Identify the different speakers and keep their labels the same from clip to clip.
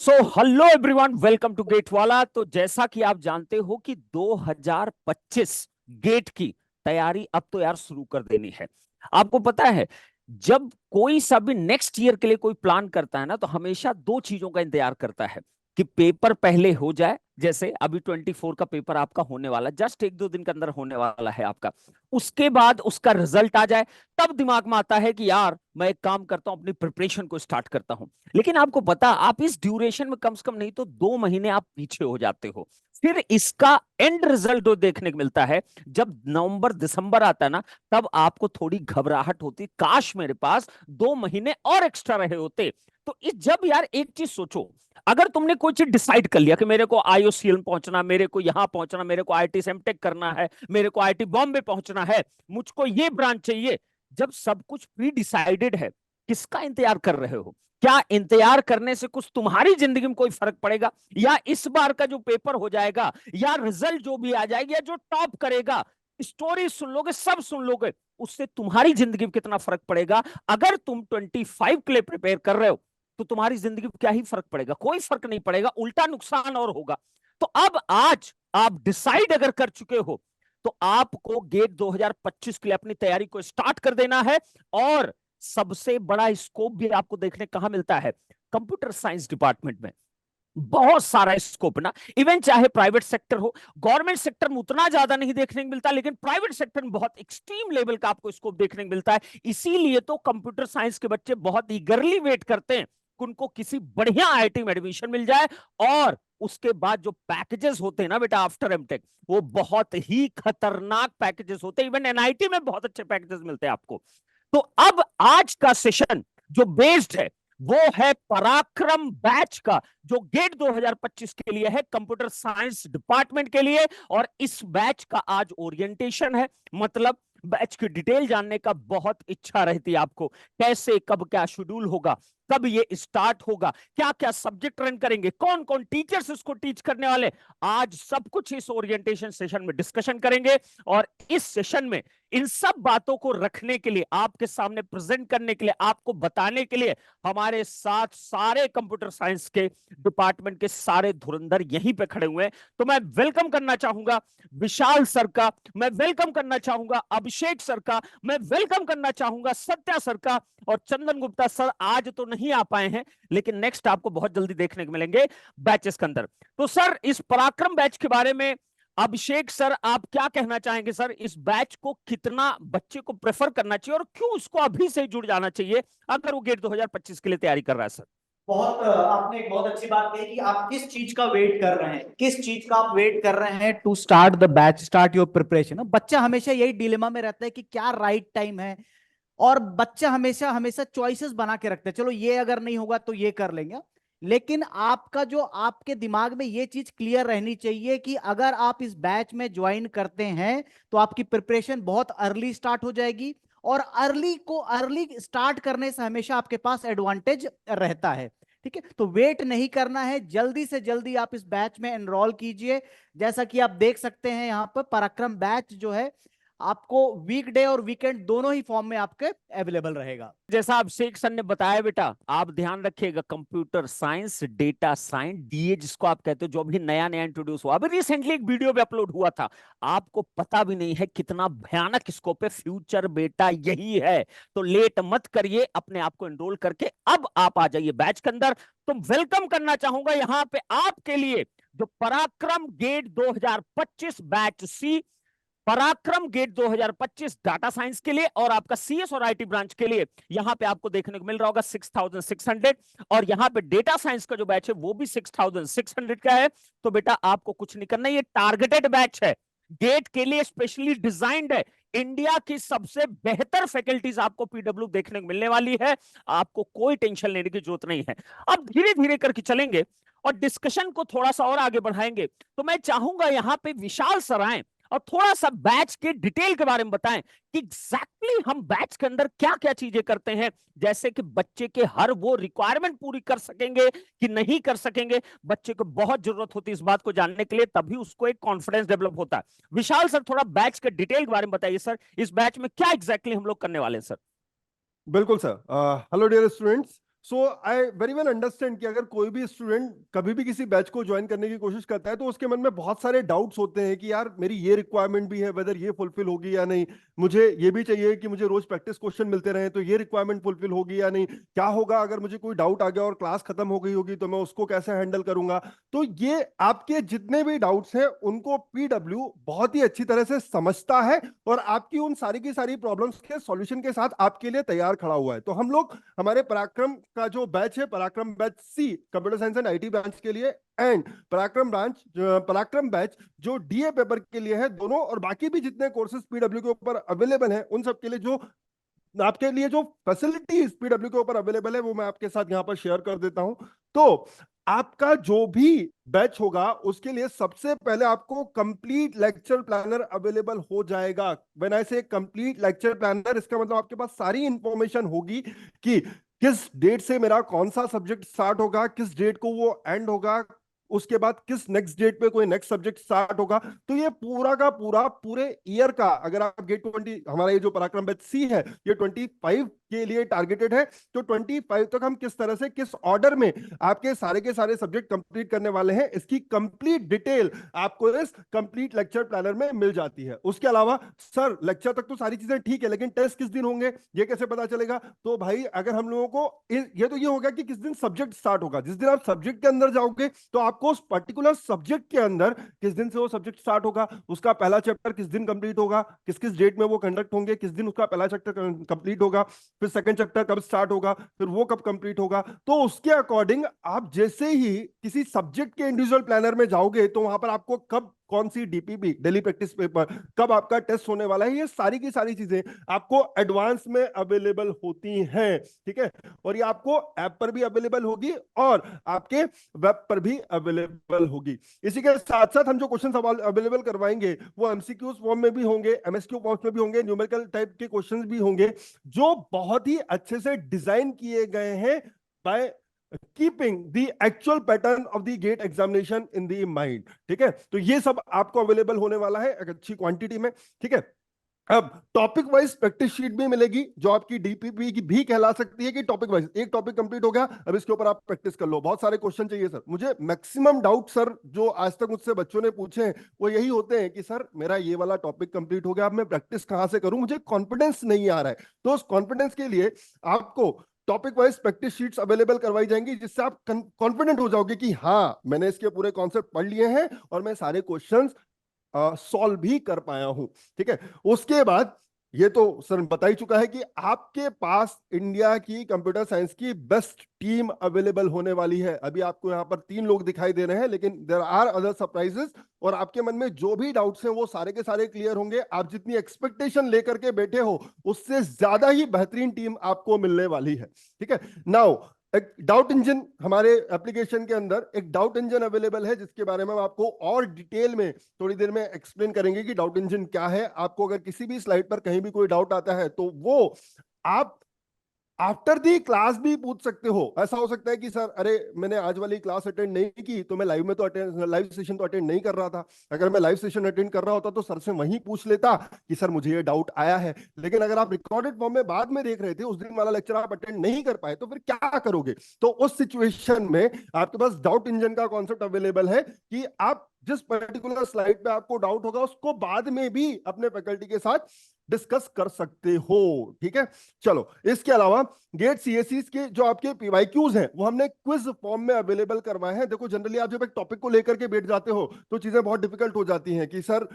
Speaker 1: So hello everyone, welcome to GATE वाला। तो जैसा कि आप जानते हो कि 2025 गेट की तैयारी अब तो यार शुरू कर देनी है। आपको पता है, जब कोई सा भी नेक्स्ट ईयर के लिए कोई प्लान करता है ना, तो हमेशा दो चीजों का इंतजार करता है कि पेपर पहले हो जाए। जैसे अभी 24 का पेपर आपका होने वाला, जस्ट एक दो दिन के अंदर होने वाला है आपका। उसके बाद उसका रिजल्ट आ जाए, तब दिमाग में आता है कि यार मैं एक काम करता हूं, अपनी प्रिपरेशन को स्टार्ट करता हूं। लेकिन आपको पता, आप इस ड्यूरेशन में कम से कम नहीं तो 2 महीने आप पीछे हो जाते हो। फिर इसका एंड रिजल्ट देखने को मिलता है जब नवंबर दिसंबर आता है ना, तब आपको थोड़ी घबराहट होती, काश मेरे पास 2 महीने और एक्स्ट्रा रहे होते। तो इस जब यार एक चीज सोचो, अगर तुमने कोई चीज डिसाइड कर लिया कि मेरे को आईओसीएल पहुंचना, मेरे को यहां पहुंचना, मेरे को आईटी सेमटेक करना है, मेरे को आईटी बॉम्बे पहुंचना है, मुझको ये ब्रांच चाहिए। जब सब कुछ प्री डिसाइडेड है, किसका इंतजार कर रहे हो? क्या इंतजार करने से कुछ तुम्हारी जिंदगी में कोई फर्क पड़ेगा? या इस बार का जो पेपर हो जाएगा, या रिजल्ट जो भी आ जाएगी, या जो टॉप करेगा, स्टोरी सुन लोगे, सब सुन लोगे, उससे तुम्हारी जिंदगी में कितना फर्क पड़ेगा? अगर तुम 25 के लिए प्रिपेयर कर रहे हो, तो तुम्हारी जिंदगी में क्या ही फर्क पड़ेगा? कोई फर्क नहीं पड़ेगा, उल्टा नुकसान और होगा। तो अब आज आप डिसाइड अगर कर चुके हो, तो आपको गेट 2025 के लिए अपनी तैयारी को स्टार्ट कर देना है। और सबसे बड़ा स्कोप भी आपको देखने कहां मिलता है? कंप्यूटर साइंस डिपार्टमेंट में बहुत सारा स्कोप ना। इवन चाहे प्राइवेट सेक्टर हो, गवर्नमेंट सेक्टर में उतना ज्यादा नहीं देखने को मिलता, लेकिन प्राइवेट सेक्टर में बहुत एक्सट्रीम लेवल का आपको स्कोप देखने को मिलता है। इसीलिए तो कंप्यूटर साइंस के बच्चे बहुत ईगरली वेट करते हैं कि उनको किसी बढ़िया आईटी में एडमिशन मिल जाए। और उसके बाद जो पैकेजेस होते हैं ना बेटा, आफ्टर एमटेक, वो बहुत ही खतरनाक पैकेजेस होते हैं। इवन एनआईटी में बहुत अच्छे पैकेजेस मिलते हैं आपको। तो अब आज का सेशन जो बेस्ड है, वो है पराक्रम बैच का, जो गेट 2025 के लिए है, कंप्यूटर साइंस डिपार्टमेंट के लिए। और इस बैच का आज ओरिएंटेशन है। मतलब बैच की डिटेल जानने का बहुत इच्छा रहती है आपको, कैसे कब क्या शेड्यूल होगा, कब ये स्टार्ट होगा, क्या क्या सब्जेक्ट रन करेंगे, कौन कौन टीचर्स इसको टीच करने वाले, आज सब कुछ इस ओरिएंटेशन सेशन में डिस्कशन करेंगे। और इस सेशन में इन सब बातों को रखने के लिए, आपके सामने प्रेजेंट करने के लिए, आपको बताने के लिए, हमारे साथ सारे कंप्यूटर साइंस के डिपार्टमेंट के सारे धुरंधर यहीं पे खड़े हुए हैं। तो मैं वेलकम करना चाहूंगा विशाल सर का, मैं वेलकम करना चाहूंगा अभिषेक सर का, मैं वेलकम करना चाहूंगा सत्या सर का। और चंदन गुप्ता सर आज तो नहीं आ पाए हैं, लेकिन नेक्स्ट आपको बहुत जल्दी देखने को मिलेंगे बैचेस के अंदर। तो सर, इस पराक्रम बैच के बारे में अभिषेक सर, आप क्या कहना चाहेंगे? सर, इस बैच को कितना बच्चे को प्रेफर करना चाहिए, और क्यों उसको अभी से जुड़ जाना चाहिए अगर वो गेट 2025 के लिए तैयारी कर रहा है? सर,
Speaker 2: आपने एक बहुत अच्छी बात कही कि आप किस चीज का वेट कर रहे हैं, किस चीज का आप वेट कर रहे हैं to start the batch, start your preparation. बच्चा हमेशा यही डिलेमा में रहता है कि क्या राइट टाइम है। और बच्चा हमेशा हमेशा चॉइसेस बना के रखता है, चलो ये अगर नहीं होगा तो ये कर लेंगे। लेकिन आपका जो आपके दिमाग में ये चीज क्लियर रहनी चाहिए कि अगर आप इस बैच में ज्वाइन करते हैं तो आपकी प्रिपरेशन बहुत अर्ली स्टार्ट हो जाएगी। और अर्ली स्टार्ट करने से हमेशा आपके पास एडवांटेज रहता है। ठीक है, तो वेट नहीं करना है, जल्दी से जल्दी आप इस बैच में एनरोल कीजिए। जैसा कि आप देख सकते हैं यहाँ पर पराक्रम बैच जो है, आपको वीकडे और वीकेंड दोनों ही फॉर्म में आपके अवेलेबल रहेगा।
Speaker 1: जैसा अभिषेक सर ने बताया बेटा, आप ध्यान रखिएगा, computer science, data science, DA जिसको आप कहते हो, जो अभी नया नया इंट्रोड्यूस हुआ, अभी रिसेंटली एक वीडियो भी अपलोड हुआ था। आपको पता भी नहीं है कितना भयानक स्कोप है, फ्यूचर बेटा यही है। तो लेट मत करिए, अपने आप को एनरोल करके अब आप आ जाइए बैच के अंदर। तो वेलकम करना चाहूंगा यहां पे आपके लिए जो पराक्रम गेट 2025 बैच सी, पराक्रम गेट 2025 डाटा साइंस के लिए, और आपका सीएस और आईटी ब्रांच के लिए यहां पे आपको देखने को मिल रहा होगा 6600। और यहां पे डेटा साइंस का जो बैच है वो भी 6600 का है। तो बेटा आपको कुछ नहीं करना, ये टारगेटेड बैच है, गेट के लिए स्पेशली डिजाइंड है। इंडिया की सबसे बेहतर फैकल्टीज आपको पीडब्ल्यू देखने को मिलने वाली है। आपको कोई टेंशन लेने की जरूरत नहीं है। अब धीरे धीरे करके चलेंगे और डिस्कशन को थोड़ा सा और आगे बढ़ाएंगे। तो मैं चाहूंगा यहां पे विशाल सर आए और थोड़ा सा बैच के डिटेल के बारे में बताएं कि एग्जैक्टली हम बैच के अंदर क्या क्या चीजें करते हैं, जैसे कि बच्चे के हर वो रिक्वायरमेंट पूरी कर सकेंगे कि नहीं कर सकेंगे। बच्चे को बहुत जरूरत होती है इस बात को जानने के लिए, तभी उसको एक कॉन्फिडेंस डेवलप होता है। विशाल सर, थोड़ा बैच के डिटेल के बारे में बताइए सर, इस बैच में क्या एग्जैक्टली हम लोग करने वाले हैं सर?
Speaker 3: बिल्कुल sir. Hello dear students. So I very well understand कि अगर कोई भी स्टूडेंट कभी भी किसी बैच को ज्वाइन करने की कोशिश करता है तो उसके मन में बहुत सारे डाउट्स होते हैं कि यार मेरी ये रिक्वायरमेंट भी है, वेदर ये फुलफिल होगी या नहीं, मुझे ये भी चाहिए कि मुझे रोज प्रैक्टिस क्वेश्चन मिलते रहे, तो ये रिक्वायरमेंट फुलफिल होगी या नहीं, क्या होगा अगर मुझे कोई डाउट आ गया और क्लास खत्म हो गई होगी तो मैं उसको कैसे हैंडल करूंगा। तो ये आपके जितने भी डाउट्स हैं उनको पीडब्ल्यू बहुत ही अच्छी तरह से समझता है और आपकी उन सारी की सारी प्रॉब्लम्स के सॉल्यूशन के साथ आपके लिए तैयार खड़ा हुआ है। तो हम लोग हमारे पराक्रम का जो बैच है, Parakram batch C computer science and IT branch के लिए, एंड पराक्रम बैच जो डीए पेपर के लिए है, दोनों और बाकी भी जितने कोर्सेज पीडब्ल्यू के ऊपर अवेलेबल हैं उन सब के लिए जो आपके लिए जो फैसिलिटीज पीडब्ल्यू के ऊपर अवेलेबल है वो मैं आपके साथ यहां पर शेयर कर देता हूं। तो आपका जो भी बैच होगा उसके लिए सबसे पहले आपको कंप्लीट लेक्चर प्लानर अवेलेबल हो जाएगा। व्हेन आई से कंप्लीट लेक्चर प्लानर, इसका मतलब आपके पास सारी इंफॉर्मेशन होगी कि किस डेट से मेरा कौन सा सब्जेक्ट स्टार्ट होगा, किस डेट को वो एंड होगा, उसके बाद किस नेक्स्ट डेट पे कोई नेक्स्ट सब्जेक्ट स्टार्ट होगा। तो ये पूरा का पूरा पूरे ईयर का, अगर आप गेट 20 हमारा ये जो पराक्रम बैच सी है ये 25 के लिए टारगेटेड है, तो 25 तक हम किस तरह से किस ऑर्डर में आपके सारे के सारे सब्जेक्ट कंप्लीट करने वाले हैं इसकी कंप्लीट डिटेल आपको इस कंप्लीट लेक्चर प्लानर में मिल जाती है। उसके अलावा सर लेक्चर तक तो सारी चीजें ठीक है लेकिन टेस्ट किस दिन होंगे ये कैसे पता चलेगा। तो भाई अगर हम लोगों को ये तो ये होगा कि किस दिन सब्जेक्ट स्टार्ट होगा, जिस दिन आप सब्जेक्ट के अंदर जाओगे तो आपको उस पर्टिकुलर सब्जेक्ट के अंदर किस दिन से वो सब्जेक्ट स्टार्ट होगा, उसका पहला चैप्टर किस दिन कंप्लीट होगा, किस किस डेट में वो कंडक्ट होंगे, किस दिन उसका पहला चैप्टर कंप्लीट होगा, फिर सेकंड चैप्टर कब स्टार्ट होगा, फिर वो कब कंप्लीट होगा। तो उसके अकॉर्डिंग आप जैसे ही किसी सब्जेक्ट के इंडिविजुअल प्लानर में जाओगे तो वहां पर आपको कब कौन सी डीपीपी डेली प्रैक्टिस पेपर कब आपका टेस्ट होने वाला है, ये सारी की सारी चीजें आपको एडवांस में अवेलेबल होती हैं। ठीक है, और ये आपको ऐप पर भी अवेलेबल होगी और आपके वेब पर भी अवेलेबल होगी। इसी के साथ साथ हम जो क्वेश्चन अवेलेबल करवाएंगे वो एमसीक्यूज फॉर्म में भी होंगे, एमएसक्यू फॉर्म में भी होंगे, न्यूमेरिकल टाइप के क्वेश्चंस भी होंगे जो बहुत ही अच्छे से डिजाइन किए गए हैं by keeping the actual pattern of the GATE examination in the mind. ठीक है, तो ये सब आपको अवेलेबल होने वाला है एक अच्छी क्वांटिटी में। ठीक है, अब टॉपिक वाइज प्रैक्टिस शीट भी मिलेगी जो आपकी डीपीपी की भी कहला सकती है कि टॉपिक वाइज एक टॉपिक कंप्लीट हो गया अब इसके ऊपर आप प्रैक्टिस कर लो। बहुत सारे क्वेश्चन चाहिए सर, मुझे मैक्सिमम डाउट सर जो आज तक मुझसे बच्चों ने पूछे हैं वो यही होते हैं कि सर मेरा ये वाला टॉपिक कंप्लीट हो गया, अब मैं प्रैक्टिस कहां से करूं, मुझे कॉन्फिडेंस नहीं आ रहा है। तो उस कॉन्फिडेंस के लिए आपको topic wise practice sheets available करवाई जाएंगी जिससे आप कॉन्फिडेंट हो जाओगे कि हाँ मैंने इसके पूरे कॉन्सेप्ट पढ़ लिए हैं और मैं सारे क्वेश्चंस सॉल्व भी कर पाया हूं। ठीक है, उसके बाद ये तो सर बता ही चुका है कि आपके पास इंडिया की कंप्यूटर साइंस की बेस्ट टीम अवेलेबल होने वाली है। अभी आपको यहां पर 3 लोग दिखाई दे रहे हैं लेकिन देयर आर अदर सरप्राइजेस और आपके मन में जो भी डाउट्स हैं वो सारे के सारे क्लियर होंगे। आप जितनी एक्सपेक्टेशन लेकर के बैठे हो उससे ज्यादा ही बेहतरीन टीम आपको मिलने वाली है। ठीक है, नाउ एक डाउट इंजन हमारे एप्लीकेशन के अंदर एक डाउट इंजन अवेलेबल है जिसके बारे में हम आपको और डिटेल में थोड़ी देर में एक्सप्लेन करेंगे कि डाउट इंजन क्या है। आपको अगर किसी भी स्लाइड पर कहीं भी कोई डाउट आता है तो वो आप आफ्टर दी क्लास भी पूछ सकते हो। ऐसा हो सकता है कि सर अरे मैंने आज वाली क्लास अटेंड नहीं की तो मैं लाइव में तो अटेंड लाइव सेशन तो अटेंड नहीं कर रहा था, अगर मैं लाइव सेशन अटेंड कर रहा होता तो सर से वहीं पूछ लेता कि सर मुझे ये डाउट आया है। लेकिन अगर आप रिकॉर्डेड फॉर्म में बाद में देख रहे थे, उस दिन वाला लेक्चर आप अटेंड नहीं कर पाए तो फिर क्या करोगे। तो उस सिचुएशन में आपके पास डाउट इंजन का कॉन्सेप्ट अवेलेबल है कि आप जिस पर्टिकुलर स्लाइड पे आपको डाउट होगा उसको बाद में भी अपने फैकल्टी के साथ डिस्कस कर सकते हो। ठीक है, चलो इसके अलावा गेट सीएससी के जो आपके पीवाईक्यूज हैं वो हमने क्विज फॉर्म में अवेलेबल करवाए हैं। देखो जनरली आप जब एक टॉपिक को लेकर के बैठ जाते हो तो चीजें बहुत डिफिकल्ट हो जाती हैं कि सर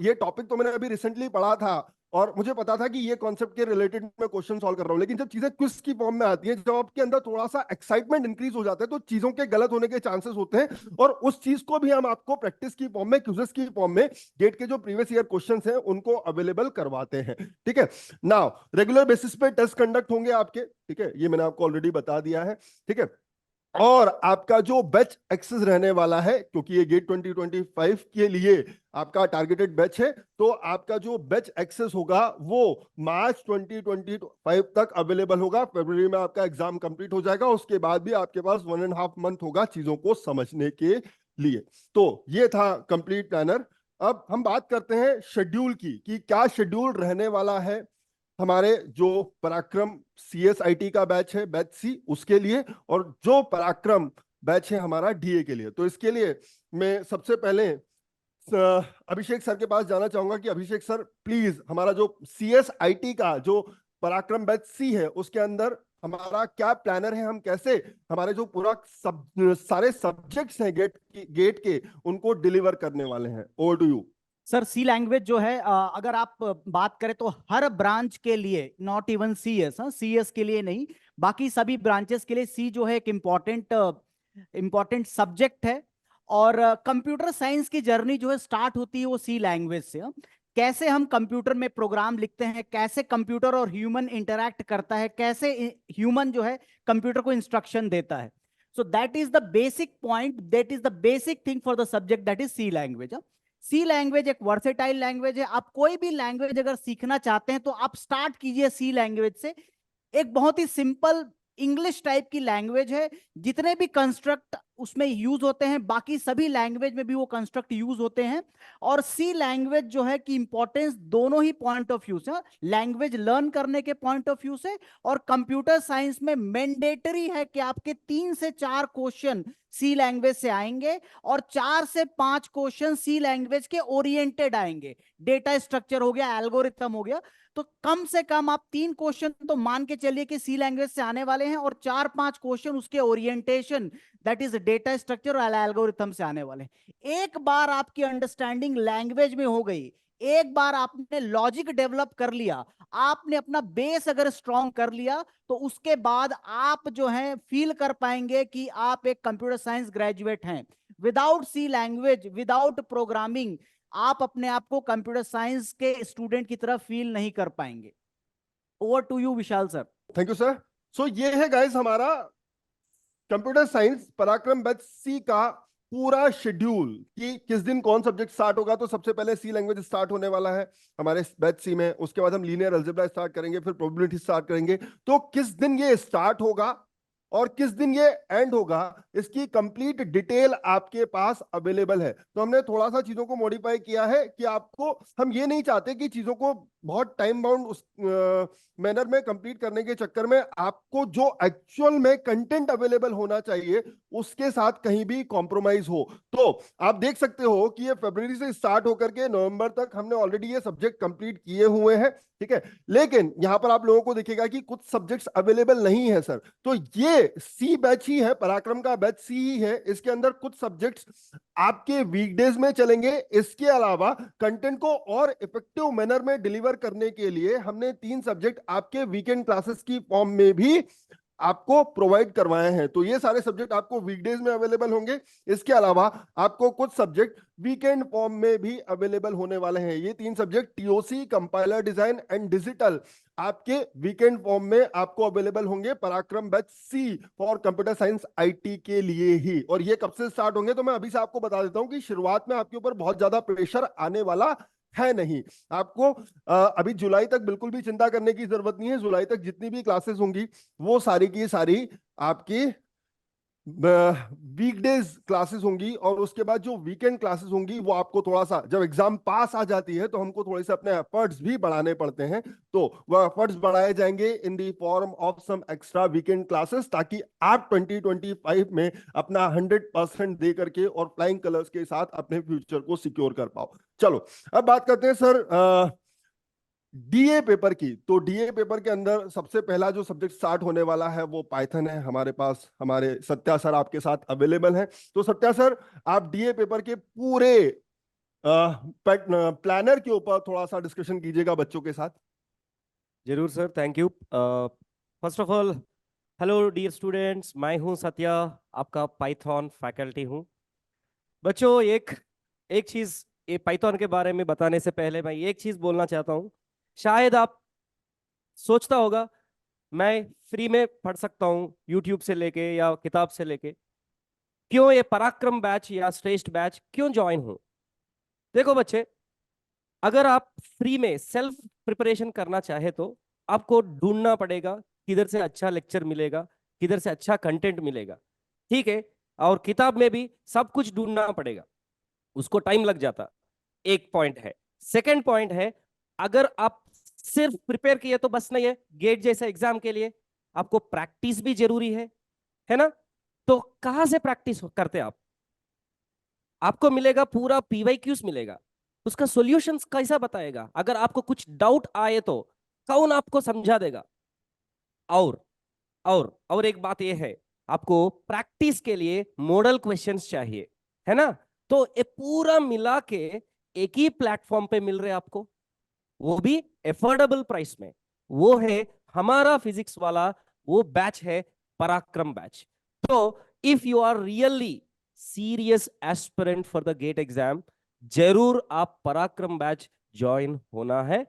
Speaker 3: ये टॉपिक तो मैंने अभी रिसेंटली पढ़ा था और मुझे पता था कि ये कॉन्सेप्ट के रिलेटेड मैं क्वेश्चन सॉल्व कर रहा हूं, लेकिन जब चीजें क्विज की फॉर्म में आती हैं, जब आपके अंदर थोड़ा सा एक्साइटमेंट इंक्रीज हो जाता है तो चीजों के गलत होने के चांसेस होते हैं और उस चीज को भी हम आपको प्रैक्टिस की फॉर्म में क्विजेस की फॉर्म में गेट के जो प्रीवियस ईयर क्वेश्चंस हैं उनको अवेलेबल करवाते हैं। ठीक है, नाउ रेगुलर बेसिस पे टेस्ट कंडक्ट होंगे आपके। ठीक है, ये मैंने आपको ऑलरेडी बता दिया है। ठीक है, और आपका जो बैच एक्सेस रहने वाला है क्योंकि ये गेट 2025 के लिए आपका टारगेटेड बैच है, तो आपका जो बैच एक्सेस होगा वो मार्च 2025 तक अवेलेबल होगा। फरवरी में आपका एग्जाम कंप्लीट हो जाएगा, उसके बाद भी आपके पास 1.5 मंथ होगा चीजों को समझने के लिए। तो ये था कंप्लीट प्लानर। अब हम बात करते हैं शेड्यूल की कि क्या शेड्यूल रहने वाला है हमारे जो पराक्रम CSIT का बैच है, बैच सी, उसके लिए, और जो पराक्रम बैच है हमारा DA के लिए। तो इसके लिए मैं सबसे पहले अभिषेक सर के पास जाना चाहूंगा कि अभिषेक सर प्लीज हमारा जो CSIT का जो पराक्रम बैच सी है उसके अंदर हमारा क्या प्लानर है, हम कैसे हमारे जो पूरा सारे सब्जेक्ट्स हैं गेट के उनको डिलीवर करने वाले हैं। Over to you
Speaker 2: sir. C language जो है, अगर आप बात करें तो हर ब्रांच के लिए, नॉट इवन CS, CS के लिए नहीं, बाकी सभी ब्रांचेस के लिए सी जो है एक इम्पॉर्टेंट सब्जेक्ट है। और कंप्यूटर साइंस की जर्नी जो है स्टार्ट होती है वो सी लैंग्वेज से। कैसे हम कंप्यूटर में प्रोग्राम लिखते हैं, कैसे कंप्यूटर और ह्यूमन इंटरैक्ट करता है, कैसे ह्यूमन जो है कंप्यूटर को इंस्ट्रक्शन देता है। So that is the basic point, that is the basic thing for the subject, that is C language. C language एक वर्सेटाइल लैंग्वेज है। आप कोई भी लैंग्वेज अगर सीखना चाहते हैं तो आप स्टार्ट कीजिए सी लैंग्वेज से। एक बहुत ही सिंपल इंग्लिश टाइप की लैंग्वेज है। जितने भी कंस्ट्रक्ट उसमें यूज होते हैं बाकी सभी लैंग्वेज में भी वो कंस्ट्रक्ट यूज होते हैं। और सी लैंग्वेज जो है कि इंपॉर्टेंस दोनों ही पॉइंट ऑफ व्यू से, लैंग्वेज लर्न करने के पॉइंट ऑफ व्यू से और कंप्यूटर साइंस में मैंडेटरी है कि आपके 3 से 4 क्वेश्चन सी लैंग्वेज से आएंगे और 4 से 5 क्वेश्चन सी लैंग्वेज के ओरिएंटेड आएंगे। डेटा स्ट्रक्चर हो गया, एल्गोरिथम हो गया, तो कम से कम आप 3 क्वेश्चन तो मान के चलिए कि सी लैंग्वेज से आने वाले हैं और 4-5 क्वेश्चन उसके orientation, that is data structure और एल्गोरिथम से आने वाले हैं। एक बार आपकी अंडरस्टैंडिंग लैंग्वेज में हो गई, एक बार आपने लॉजिक डेवलप कर लिया, आपने अपना बेस अगर स्ट्रांग कर लिया, तो उसके बाद आप जो है फील कर पाएंगे कि आप एक कंप्यूटर साइंस ग्रेजुएट हैं। विदाउट सी लैंग्वेज, विदाउट प्रोग्रामिंग, आप अपने आप को कंप्यूटर साइंस के स्टूडेंट की तरह फील नहीं कर पाएंगे। Over to you Vishal sir.
Speaker 3: Thank you sir. So ये है गाइस हमारा computer science Parakram batch C का पूरा शेड्यूल कि किस दिन कौन सब्जेक्ट स्टार्ट होगा। तो सबसे पहले सी लैंग्वेज स्टार्ट होने वाला है हमारे बैच सी में, उसके बाद हम लीनियर अलजेब्रा स्टार्ट करेंगे, फिर प्रोबेबिलिटी स्टार्ट करेंगे। तो किस दिन ये स्टार्ट होगा और किस दिन ये एंड होगा, इसकी कंप्लीट डिटेल आपके पास अवेलेबल है। तो हमने थोड़ा सा चीजों को मॉडिफाई किया है कि आपको, हम ये नहीं चाहते कि चीजों को बहुत टाइम बाउंड उस मैनर में कंप्लीट करने के चक्कर में आपको जो एक्चुअल में कंटेंट अवेलेबल होना चाहिए उसके साथ कहीं भी कॉम्प्रोमाइज हो। तो आप देख सकते हो कि ये फरवरी से स्टार्ट होकर के नवंबर तक हमने ऑलरेडी ये सब्जेक्ट कंप्लीट किए हुए हैं, ठीक है। लेकिन यहां पर आप लोगों को दिखेगा कि कुछ सब्जेक्ट्स अवेलेबल नहीं है सर। तो ये सी बैच ही है, पराक्रम का बैच सी ही है, इसके अंदर कुछ सब्जेक्ट्स आपके वीकडेज में चलेंगे। इसके अलावा कंटेंट को और इफेक्टिव मैनर में डिलीवर करने के लिए हमने 3 सब्जेक्ट आपके वीकेंड क्लासेस की फॉर्म में भी आपको प्रोवाइड करवाए हैं। तो ये सारे सब्जेक्ट आपको वीकडेज में अवेलेबल होंगे। इसके अलावा आपको कुछ सब्जेक्ट वीकेंड फॉर्म में भी अवेलेबल होने वाले हैं। ये 3 subject TOC, compiler design and digital आपके वीकेंड फॉर्म में आपको अवेलेबल होंगे Parakram batch C for computer science IT के लिए ही। और ये कब से स्टार्ट होंगे, तो मैं अभी से आपको बता देता हूं कि शुरुआत में आपके ऊपर बहुत ज्यादा प्रेशर आने वाला है नहीं। आपको अभी जुलाई तक बिल्कुल भी चिंता करने की जरूरत नहीं है। जुलाई तक जितनी भी क्लासेस होंगी वो सारी की सारी आपकी वीकडेज क्लासेस होंगी, और उसके बाद जो वीकेंड क्लासेस होंगी वो आपको थोड़ा सा, जब एग्जाम पास आ जाती है तो हमको थोड़े से अपने एफर्ट्स भी बढ़ाने पड़ते हैं, तो वो एफर्ट्स बढ़ाए जाएंगे in the form of some extra weekend classes, ताकि आप 2025 में अपना 100% दे करके और फ्लाइंग कलर्स के साथ अपने फ्यूचर को सिक्योर कर पाओ। चलो अब बात करते हैं सर डीए पेपर की। तो डीए पेपर के अंदर सबसे पहला जो सब्जेक्ट स्टार्ट होने वाला है वो पाइथन है। हमारे पास हमारे सत्या सर आपके साथ अवेलेबल हैं। तो सत्या सर, आप डीए पेपर के पूरे प्लानर के ऊपर थोड़ा सा डिस्कशन कीजिएगा बच्चों के साथ।
Speaker 4: जरूर sir, thank you. First of all, hello dear students, मैं हूं सत्या, आपका पाइथन फैकल्टी हूं। बच्चों, एक चीज़ ये पाइथन के बारे में बताने से पहले मैं एक चीज़ बोलना चाहता हूं। शायद आप सोचता होगा मैं फ्री में पढ़ सकता हूं यूट्यूब से लेके या किताब से लेके, क्यों ये पराक्रम बैच या श्रेष्ठ बैच क्यों ज्वाइन हो। देखो बच्चे, अगर आप फ्री में सेल्फ प्रिपरेशन करना चाहे तो आपको ढूंढना पड़ेगा किधर से अच्छा लेक्चर मिलेगा, किधर से अच्छा कंटेंट मिलेगा, ठीक है। और किताब में भी सब कुछ ढूंढना पड़ेगा, उसको टाइम लग जाता। एक पॉइंट है। सेकंड पॉइंट है, अगर आप सिर्फ प्रिपेयर किए तो बस नहीं है, गेट जैसे एग्जाम के लिए आपको प्रैक्टिस भी जरूरी है ना। तो कहां से प्रैक्टिस करते आप? आपको मिलेगा पूरा पीवाईक्यूज मिलेगा, उसका सॉल्यूशंस कैसा बताएगा, अगर आपको कुछ डाउट आए तो कौन आपको समझा देगा। और और एक बात यह है, आपको प्रैक्टिस के लिए मॉडल क्वेश्चंस चाहिए, है ना। तो ये पूरा मिला के एक ही प्लेटफॉर्म पे मिल रहे आपको, वो भी एफोर्डेबल प्राइस में। वो है हमारा फिजिक्स वाला वो बैच है, पराक्रम बैच। तो if you are really serious aspirant for the GATE exam, जरूर आप पराक्रम बैच ज्वाइन होना है।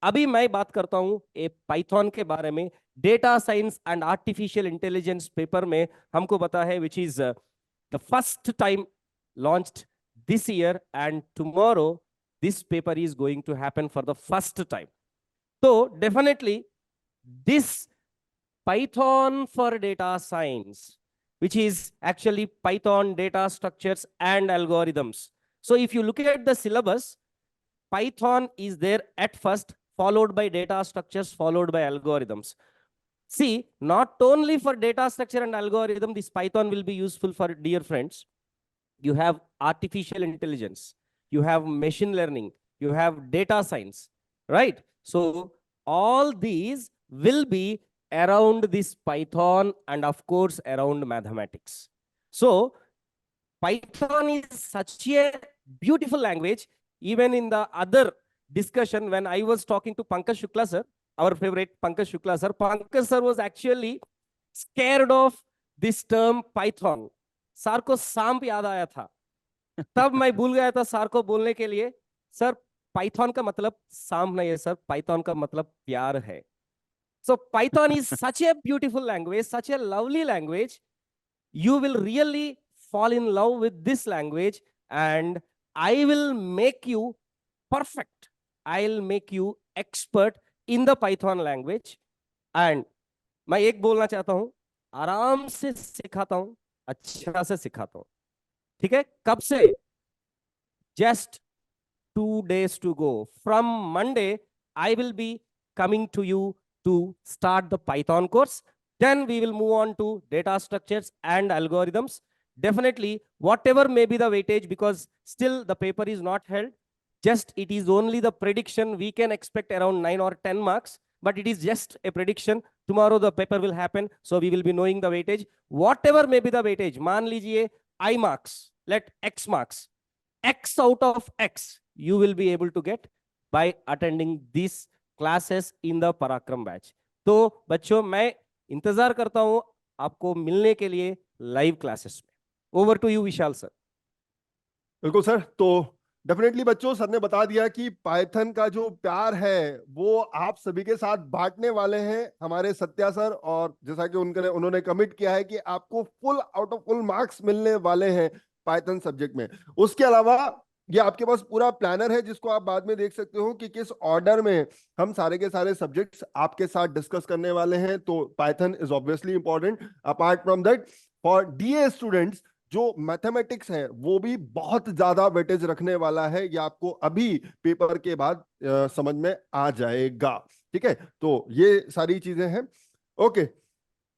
Speaker 4: अभी मैं बात करता हूं ए पाइथन के बारे में। Data science and artificial intelligence paper में हमको पता है which is the first time launched this year, and tomorrow this paper is going to happen for the first time. So definitely this Python for data science, which is actually Python data structures and algorithms. So if you look at the syllabus, Python is there at first, followed by data structures, followed by algorithms. See, not only for data structure and algorithm this Python will be useful for, dear friends. You have artificial intelligence, you have machine learning, you have data science, right? So all these will be around this Python, and of course around mathematics. So Python is such a beautiful language. Even in the other discussion, when I was talking to Pankaj Shukla sir, our favorite Pankaj Shukla sir, Pankaj sir was actually scared of this term Python. Sir को सांप याद आया था, तब मैं भूल गया था सर को बोलने के लिए, सर पाइथन का मतलब सांप नहीं है सर, पाइथन का मतलब प्यार है। सो Python is such a beautiful language, such A lovely language. You will really fall in love with this language, and I will make you perfect, I'll make you expert in the Python language। and मैं एक बोलना चाहता हूं, आराम से सिखाता हूं, अच्छा से सिखाता हूं, ठीक है। कब से? Just 2 days to go. From Monday, I will be coming to you to start the Python course. Then we will move on to data structures and algorithms. Definitely, whatever may be the weightage, because still the paper is not held. Just it is only the prediction. We can expect around 9 or 10 marks, but it is just a prediction. Tomorrow the paper will happen, so we will be knowing the weightage. Whatever may be the weightage, मान लीजिए I marks, let X marks, X out of X you will be able to get by attending these classes in the Parakram batch. तो बच्चों मैं इंतजार करता हूं आपको मिलने के लिए लाइव क्लासेस में। Over to you Vishal sir.
Speaker 3: बिल्कुल सर। तो डेफिनेटली बच्चों, सर ने बता दिया कि पाइथन का जो प्यार है वो आप सभी के साथ बांटने वाले हैं हमारे सत्या सर, और जैसा कि उन्होंने कमिट किया है कि आपको full out of full marks मिलने वाले हैं पाइथन सब्जेक्ट में। उसके अलावा ये आपके पास पूरा प्लानर है जिसको आप बाद में देख सकते हो कि किस ऑर्डर में हम सारे के सारे सब्जेक्ट्स आपके साथ डिस्कस करने वाले हैं। तो Python is obviously important. Apart from that, for DA students जो मैथमेटिक्स है वो भी बहुत ज्यादा वेटेज रखने वाला है, ये आपको अभी पेपर के बाद समझ में आ जाएगा। ठीक है, तो ये सारी चीजें हैं। ओके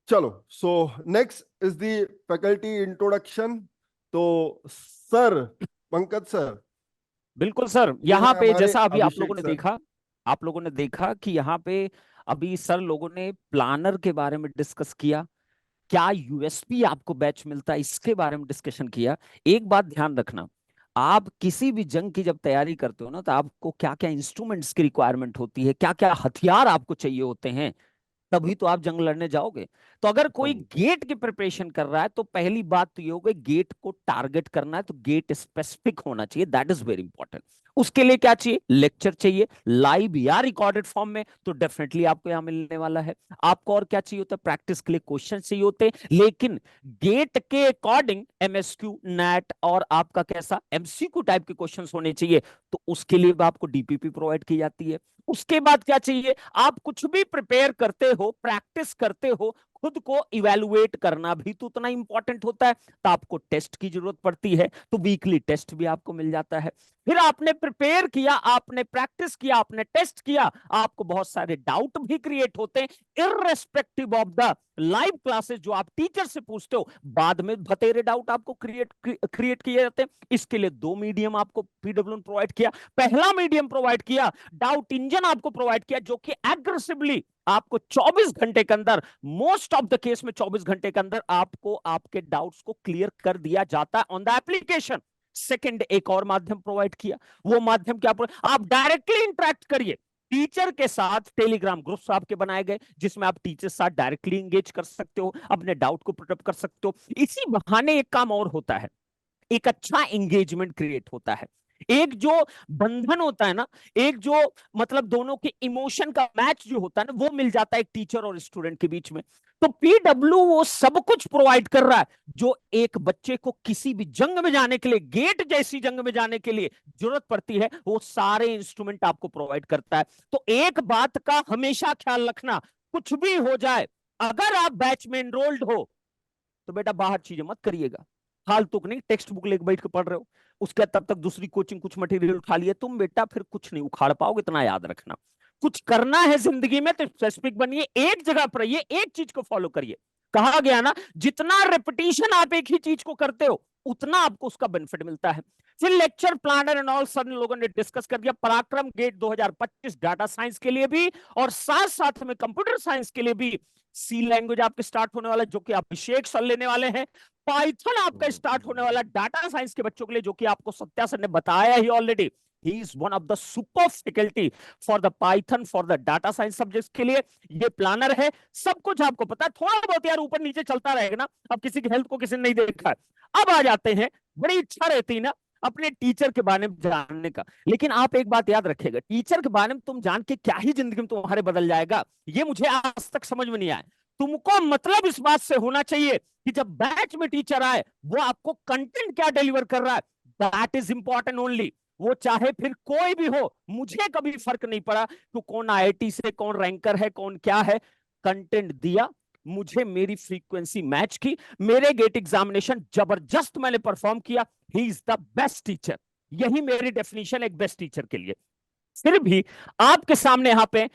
Speaker 3: चलो, so next is the faculty introduction. तो सर, पंकज सर।
Speaker 1: बिल्कुल सर, यहाँ पे
Speaker 3: हमारे
Speaker 1: जैसा अभी आप लोगों
Speaker 3: अभिषेक
Speaker 1: ने
Speaker 3: सर।
Speaker 1: देखा, आप लोगों ने देखा कि यहाँ पे अभी सर लोगों ने प्लानर के बारे में डिस्कस किया, क्या यूएसपी आपको बैच मिलता है इसके बारे में डिस्कशन किया। एक बात ध्यान रखना, आप किसी भी जंग की जब तैयारी करते हो ना, तो आपको क्या क्या इंस्ट्रूमेंट्स की रिक्वायरमेंट होती है, क्या क्या हथियार आपको चाहिए होते हैं, तभी तो आप जंग लड़ने जाओगे। तो अगर कोई गेट की प्रिपरेशन कर रहा है तो पहली बात तो ये हो गई, गेट को टारगेट करना है, तो गेट स्पेसिफिक होना चाहिए, दैट इज वेरी इंपॉर्टेंट। उसके लिए क्या चाहिए? लेक्चर चाहिए, लाइव या रिकॉर्डेड फॉर्म में, तो डेफिनेटली आपको यहां मिलने वाला है। आपको और क्या चाहिए होता है? प्रैक्टिस के लिए क्वेश्चन चाहिए होते हैं, लेकिन गेट के अकॉर्डिंग एमएसक्यू, नेट और आपका कैसा एमसीक्यू टाइप के क्वेश्चंस होने चाहिए, तो उसके लिए भी आपको डीपीपी प्रोवाइड की जाती है। उसके बाद क्या चाहिए? आप कुछ भी प्रिपेयर करते हो, प्रैक्टिस करते हो, खुद को इवेलुएट करना भी तो उतना इंपॉर्टेंट होता है। तो आपको टेस्ट की जरूरत पड़ती है, तो वीकली टेस्ट भी आपको मिल जाता है। फिर आपने प्रिपेयर किया, आपने प्रैक्टिस किया, आपने टेस्ट किया, आपको बहुत सारे डाउट भी क्रिएट होते हैं irrespective of the live classes जो आप टीचर से पूछते हो। बाद में बतेरे डाउट आपको क्रिएट किए जाते हैं। इसके लिए दो मीडियम आपको पीडब्ल्यू ने प्रोवाइड किया। पहला मीडियम प्रोवाइड किया, डाउट इंजन आपको प्रोवाइड किया, जो कि एग्रेसिवली आपको 24 घंटे के अंदर, मोस्ट ऑफ द केस में 24 घंटे के अंदर आपको आपके डाउट्स को क्लियर कर दिया जाता है ऑन द एप्लीकेशन। सेकंड, एक और माध्यम प्रोवाइड किया, वो माध्यम क्या, आप डायरेक्टली इंटरेक्ट करिए टीचर के साथ। टेलीग्राम ग्रुप्स आपके बनाए गए जिसमें आप टीचर साथ डायरेक्टली एंगेज कर सकते हो, अपने डाउट को पुटअप कर सकते हो। इसी बहाने एक काम और होता है, एक अच्छा एंगेजमेंट क्रिएट होता है, एक जो बंधन होता है ना, एक जो मतलब दोनों के इमोशन का मैच जो होता है ना, वो मिल जाता है एक टीचर और स्टूडेंट के बीच में। तो पीडब्ल्यू वो सब कुछ प्रोवाइड कर रहा है जो एक बच्चे को किसी भी जंग में जाने के लिए, गेट जैसी जंग में जाने के लिए जरूरत पड़ती है, वो सारे इंस्ट्रूमेंट आपको प्रोवाइड करता है। तो एक बात का हमेशा ख्याल रखना, कुछ भी हो जाए, अगर आप बैच में एनरोल्ड हो तो बेटा बाहर चीजें मत करिएगा, फालतू नहीं टेक्स्ट बुक लेकर बैठ के पढ़ रहे हो, उसके तब तक दूसरी कोचिंग कुछ मटेरियल उठा लिए तुम, बेटा फिर कुछ नहीं उखाड़ पाओगे, इतना याद रखना। कुछ करना है जिंदगी में तो स्पेसिफिक बनिए, एक जगह पर रहिए, एक चीज को फॉलो करिए। कहा गया ना, जितना रेपिटेशन आप एक ही चीज को करते हो उतना आपको उसका बेनिफिट मिलता है। फिर lecture planner and all sir लोगों ने डिस्कस कर दिया, पराक्रम गेट 2025 डाटा साइंस के लिए भी और साथ साथ में कंप्यूटर साइंस के लिए भी सी लैंग्वेज आपके स्टार्ट होने वाला है जो कि अभिषेक सर लेने वाले हैं। पाइथन आपका स्टार्ट होने वाला डाटा साइंस के बच्चों के लिए, जो कि आपको सत्या सर ने बताया ही already. He is one of the super faculty for the Python for the data science subjects के लिए। ये प्लानर है, सब कुछ आपको पता है, थोड़ा बहुत यार ऊपर नीचे चलता रहेगा ना, अब किसी की हेल्थ को किसी ने नहीं देखा है। अब आ जाते हैं, बड़ी इच्छा रहती है ना अपने टीचर के बारे में जानने का, लेकिन आप एक बात याद रखिएगा, टीचर के बारे में तुम जान के क्या ही जिंदगी में तुम्हारे बदल जाएगा, ये मुझे आज तक समझ में नहीं आया। तुमको मतलब इस बात से होना चाहिए कि जब बैच में टीचर आए वो आपको कंटेंट क्या डिलीवर कर रहा है, दैट इज इंपॉर्टेंट ओनली। वो चाहे फिर कोई भी हो, मुझे कभी फर्क नहीं पड़ा कि कौन आईआईटी से, कौन रैंकर है, कौन क्या है, कंटेंट दिया, मुझे मेरी फ्रीक्वेंसी मैच की, मेरे गेट एग्जामिनेशन जबरदस्त मैंने परफॉर्म किया, he is the best teacher. यही मेरी डेफिनेशन एक बेस्ट टीचर के लिए। फिर भी आपके सामने यहाँ पे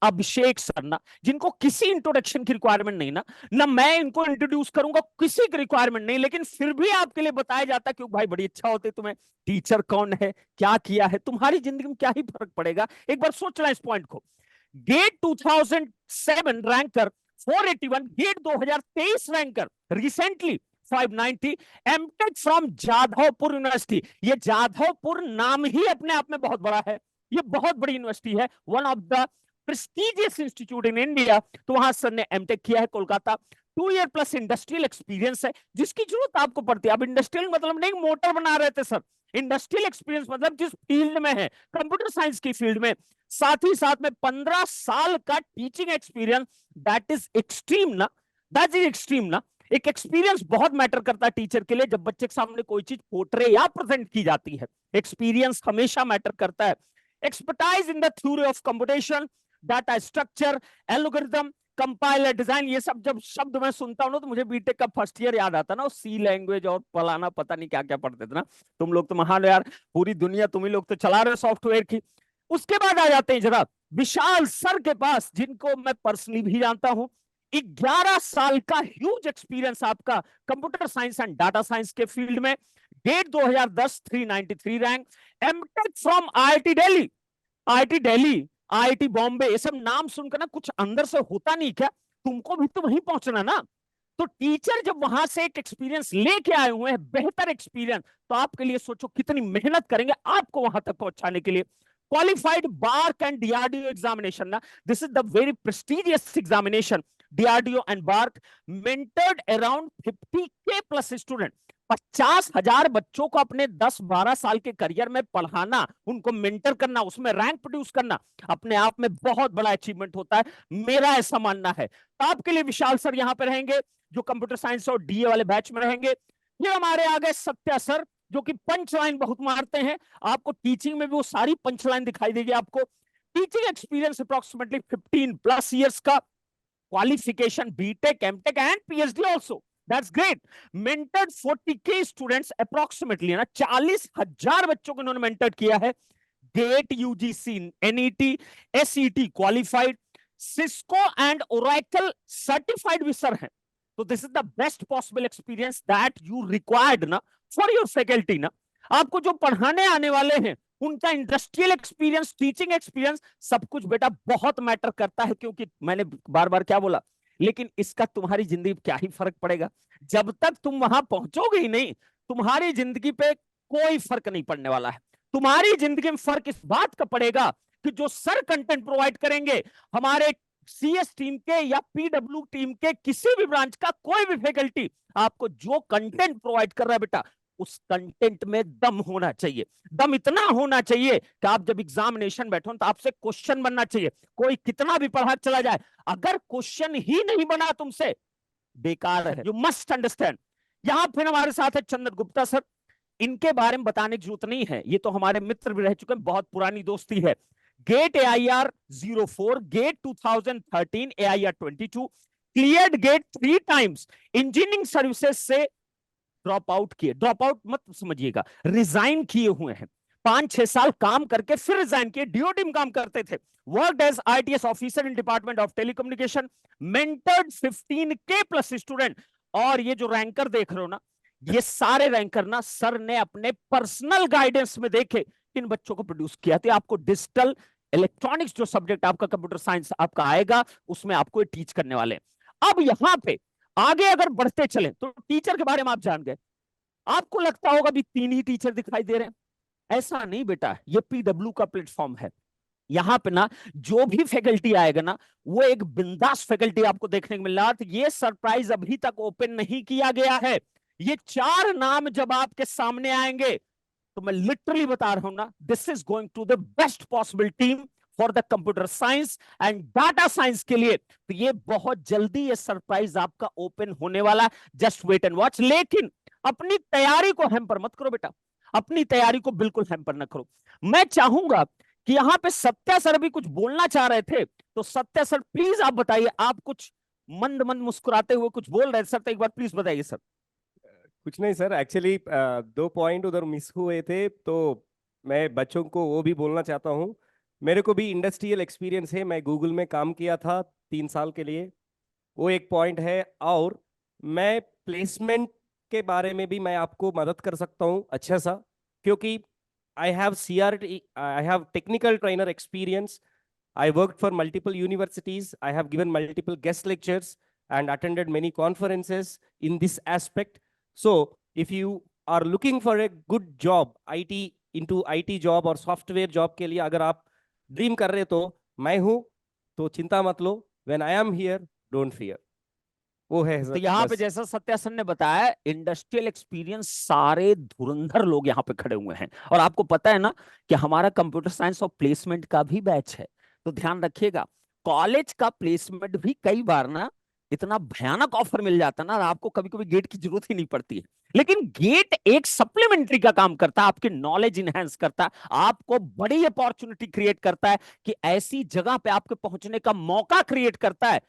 Speaker 1: अभिषेक सर ना, जिनको किसी इंट्रोडक्शन की रिक्वायरमेंट नहीं ना मैं इनको इंट्रोड्यूस करूंगा, किसी की रिक्वायरमेंट नहीं, लेकिन फिर भी आपके लिए बताया जाता है कि भाई बड़ी अच्छा होते तुम्हें, टीचर कौन है, क्या किया है, तुम्हारी जिंदगी में क्या ही फर्क पड़ेगा, एक बार सोच लें इस पॉइंट को। GATE 2007 ranker 481, GATE 2023 ranker recently 590, MTech from Jadavpur University. ये जाधवपुर नाम ही अपने आप में बहुत बड़ा है, ये बहुत बड़ी यूनिवर्सिटी है, one of the prestigious institute in India. तो वहां सर ने एमटेक किया है Kolkata, 2 year plus industrial experience है, जिसकी जरूरत आपको पड़ती है। अब इंडस्ट्रियल मतलब नहीं मोटर बना रहे थे सर, इंडस्ट्रियल एक्सपीरियंस मतलब जिस फील्ड में है, कंप्यूटर साइंस की फील्ड में, साथ ही साथ में 15 साल का teaching experience, that is extreme ना, दैट इज एक्सट्रीम ना। एक एक्सपीरियंस बहुत मैटर करता है टीचर के लिए, जब बच्चे के सामने कोई चीज पोर्ट्रे या प्रेजेंट की जाती है, एक्सपीरियंस हमेशा मैटर करता है। Expertise in the theory of computation, data structure, algorithm, compiler, design, ये सब जब शब्द मैं सुनता हूं ना तो मुझे बीटेक का फर्स्ट ईयर याद आता ना, सी लैंग्वेज और फलाना पता नहीं क्या क्या पढ़ते थे ना। तुम लोग तो महान यार, पूरी दुनिया तुम ही लोग तो चला रहे हो सॉफ्टवेयर की। उसके बाद आ जाते हैं जरा विशाल सर के पास, जिनको मैं पर्सनली भी जानता हूं। 11 साल का ह्यूज एक्सपीरियंस आपका computer science and data science के फील्ड में। GATE 2010 393 rank, MTech from IIT Delhi, IIT Delhi, IIT Bombay, ये सब नाम सुनकर ना कुछ अंदर से होता नहीं क्या, तुमको भी तो वहीं पहुंचना ना। तो टीचर जब वहां से एक एक्सपीरियंस लेके आए हुए हैं, बेहतर एक्सपीरियंस, तो आपके लिए सोचो कितनी मेहनत करेंगे आपको वहां तक पहुंचाने के लिए। Qualified BARC and DRDO examination ना, this is the very prestigious examination, DRDO and BARC, mentored around 50K plus student, 50,000 बच्चों को अपने 10-12 साल के करियर में पढ़ाना, उनको मेंटर करना, उसमें रैंक प्रोड्यूस करना, अपने आप में बहुत बड़ा अचीवमेंट होता है, मेरा ऐसा मानना है। तो आपके लिए विशाल सर यहां पे रहेंगे, जो कंप्यूटर साइंस और डीए वाले बैच में रहेंगे। ये हमारे आगे सत्या सर, जो कि पंच लाइन बहुत मारते हैं, आपको टीचिंग में भी वो सारी पंच लाइन दिखाई देगी। आपको टीचिंग एक्सपीरियंस अप्रोक्सीमेटली 15+ ईयर्स का, qualification, BTech, MTech and PhD also. That's great. Mentored 40K students approximately, ना 40,000 बच्चों को इन्होंने मेंटर किया है. GATE, UGC, NET, SET qualified, Cisco and Oracle certified भी सर हैं. तो this is the best possible experience that you required ना फॉर योर फैकल्टी. ना आपको जो पढ़ाने आने वाले हैं उनका इंडस्ट्रियल एक्सपीरियंस, टीचिंग एक्सपीरियंस, सब कुछ बेटा बहुत मैटर करता है. क्योंकि मैंने बार बार क्या बोला, लेकिन इसका तुम्हारी जिंदगी पे क्या ही फर्क पड़ेगा. जब तक तुम वहां पहुंचोगे ही नहीं, तुम्हारी जिंदगी पे कोई फर्क नहीं पड़ने वाला है. तुम्हारी जिंदगी में फर्क इस बात का पड़ेगा कि जो सर कंटेंट प्रोवाइड करेंगे, हमारे CS टीम के या PW टीम के किसी भी ब्रांच का कोई भी फैकल्टी आपको जो कंटेंट प्रोवाइड कर रहा है बेटा, उस कंटेंट में दम होना चाहिए. दम इतना होना चाहिए कि आप जब एग्जामिनेशन बैठो तो आपसे क्वेश्चन बनना चाहिए. कोई कितना भी पढ़ा चला जाए, अगर क्वेश्चन ही नहीं बना तुमसे, बेकार है. You must understand. यहां फिर हमारे साथ है चंदन गुप्ता सर. इनके बारे में बताने की जरूरत नहीं है, ये तो हमारे मित्र भी रह चुके हैं, बहुत पुरानी दोस्ती है. GATE AIR 04, GATE 2013, AIR 22, cleared GATE 3 times, engineering services से ड्रॉप आउट किए. ड्रॉप आउट मत समझिएगा, रिजाइन किए हुए हैं. 5-6 साल काम करके फिर रिजाइन किए. DOT में काम करते थे. Worked as ITS officer in department of telecommunication. Mentored 15K plus student. और ये जो रैंकर देख रहे हो ना, ये सारे रैंकर ना सर ने अपने पर्सनल गाइडेंस में देखे इन बच्चों को प्रोड्यूस किया. तो आपको डिजिटल इलेक्ट्रॉनिक्स जो सब्जेक्ट आपका कंप्यूटर साइंस आपका आएगा, उसमें आपको टीच करने वाले हैं. अब यहां पे आगे अगर बढ़ते चले तो टीचर के बारे में आप जान गए. आपको लगता होगा भी 3 ही टीचर दिखाई दे रहे हैं. ऐसा नहीं बेटा, ये PW का प्लेटफॉर्म है. यहां पे ना जो भी फैकल्टी आएगा ना, वो एक बिंदास फैकल्टी आपको देखने को मिल रहा है. तो ये सरप्राइज अभी तक ओपन नहीं किया गया है. ये 4 नाम जब आपके सामने आएंगे तो मैं लिटरली बता रहा हूं ना, this is going to the best possible team for the computer science and data science के लिए. तो ये बहुत जल्दी ये सरप्राइज आपका ओपन होने वाला है. Just wait and watch. लेकिन अपनी तैयारी को हैम्पर मत करो बेटा, अपनी तैयारी को बिल्कुल हैम्पर न करो. मैं चाहूंगा कि यहां पे सत्या सर भी कुछ बोलना चाह रहे थे. तो सत्या सर प्लीज आप बताइए, आप कुछ मंद मंद मुस्कुराते हुए कुछ बोल रहे थे सर, तो एक बार प्लीज बताइए सर.
Speaker 4: कुछ नहीं सर, एक्चुअली 2 पॉइंट उधर मिस हुए थे, तो मैं बच्चों को वो भी बोलना चाहता हूँ. मेरे को भी इंडस्ट्रियल एक्सपीरियंस है, मैं गूगल में काम किया था 3 साल के लिए, वो एक पॉइंट है. और मैं प्लेसमेंट के बारे में भी मैं आपको मदद कर सकता हूँ अच्छा सा, क्योंकि I have CRT, I have technical trainer experience. I worked for multiple universities. I have given multiple guest lectures and attended many conferences in this aspect. So if you are looking for a good job, IT into IT job और software job के लिए अगर आप dream कर रहे तो मैं हूँ, तो चिंता मत लो. When I am here, don't fear. वो है
Speaker 1: तो यहाँ पे
Speaker 4: बस.
Speaker 1: जैसा सत्यासन ने बताया, इंडस्ट्रियल एक्सपीरियंस सारे धुरंधर लोग यहाँ पे खड़े हुए हैं. और आपको पता है ना कि हमारा कंप्यूटर साइंस और प्लेसमेंट का भी बैच है. तो ध्यान रखिएगा, कॉलेज का प्लेसमेंट भी कई बार ना इतना भयानक ऑफर मिल जाता ना, आपको कभी कभी गेट की जरूरत ही नहीं पड़ती है. लेकिन गेट एक सप्लीमेंट्री का काम करता है, आपकी नॉलेज इनहेंस करता है, आपको बड़ी अपॉर्चुनिटी क्रिएट करता है कि ऐसी जगह पे आपके पहुंचने का मौका क्रिएट करता है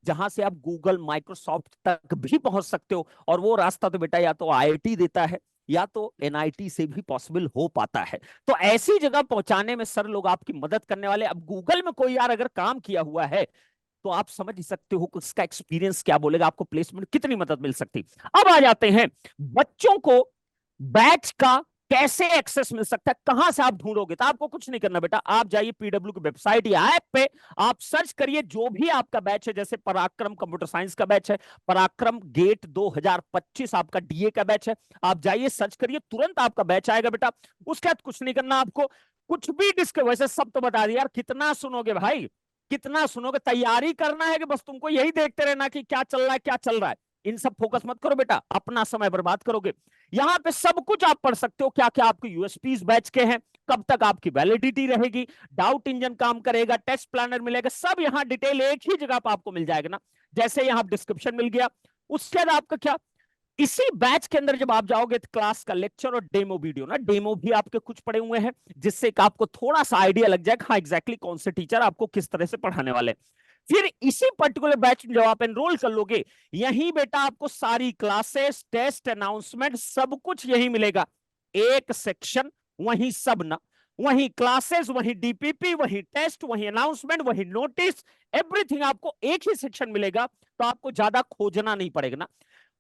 Speaker 1: जहां से आप गूगल, माइक्रोसॉफ्ट तक भी पहुंच सकते हो. और वो रास्ता तो बेटा या तो IIT देता है या तो NIT से भी पॉसिबल हो पाता है. तो ऐसी जगह पहुंचाने में सर लोग आपकी मदद करने वाले. अब गूगल में कोई यार अगर काम किया हुआ है तो आप समझ ही सकते हो कि उसका एक्सपीरियंस क्या बोलेगा, आपको प्लेसमेंट कितनी मदद मिल सकती. अब आ जाते हैं बच्चों को बैच का कैसे एक्सेस मिल सकता है, कहां से आप ढूंढोगे. तो आपको कुछ नहीं करना बेटा, आप जाइए PW की वेबसाइट या ऐप पे, आप सर्च करिए जो भी आपका बैच है. जैसे पराक्रम कंप्यूटर साइंस का बैच है, पराक्रम गेट 2025 आपका DA का बैच है. आप जाइए सर्च करिए, तुरंत आपका बैच आएगा बेटा. उसके बाद कुछ नहीं करना आपको, कुछ भी डिस्कस. वैसे सब तो बता दिया यार, कितना सुनोगे भाई, कितना सुनोगे. तैयारी करना है कि बस तुमको यही देखते रहना कि क्या चल रहा है क्या चल रहा है. इन सब फोकस मत करो बेटा, अपना समय बर्बाद करोगे. यहां पे सब कुछ आप पढ़ सकते हो, क्या क्या आपके USPs बैच के हैं, कब तक आपकी वैलिडिटी रहेगी, डाउट इंजन काम करेगा, टेस्ट प्लानर मिलेगा, सब यहां डिटेल एक ही जगह पर आपको मिल जाएगा ना. जैसे यहां डिस्क्रिप्शन मिल गया, उसके बाद आपका क्या, इसी बैच के अंदर जब आप जाओगे तो क्लास का लेक्चर और डेमो वीडियो ना, डेमो भी आपके कुछ पड़े हुए हैं, जिससे आपको थोड़ा सा आइडिया लग जाएगा हाँ एग्जैक्टली कौन से टीचर आपको किस तरह से पढ़ाने वाले. फिर इसी पर्टिकुलर बैच में जब आप एनरोल कर लोगे, यही बेटा आपको सारी क्लासेस, टेस्ट, अनाउंसमेंट सब कुछ यही मिलेगा। एक सेक्शन, वही सब ना, वही क्लासेस, वही डीपीपी, वही टेस्ट, वही अनाउंसमेंट, वही नोटिस, एवरीथिंग आपको एक ही सेक्शन मिलेगा। तो आपको ज्यादा खोजना नहीं पड़ेगा ना।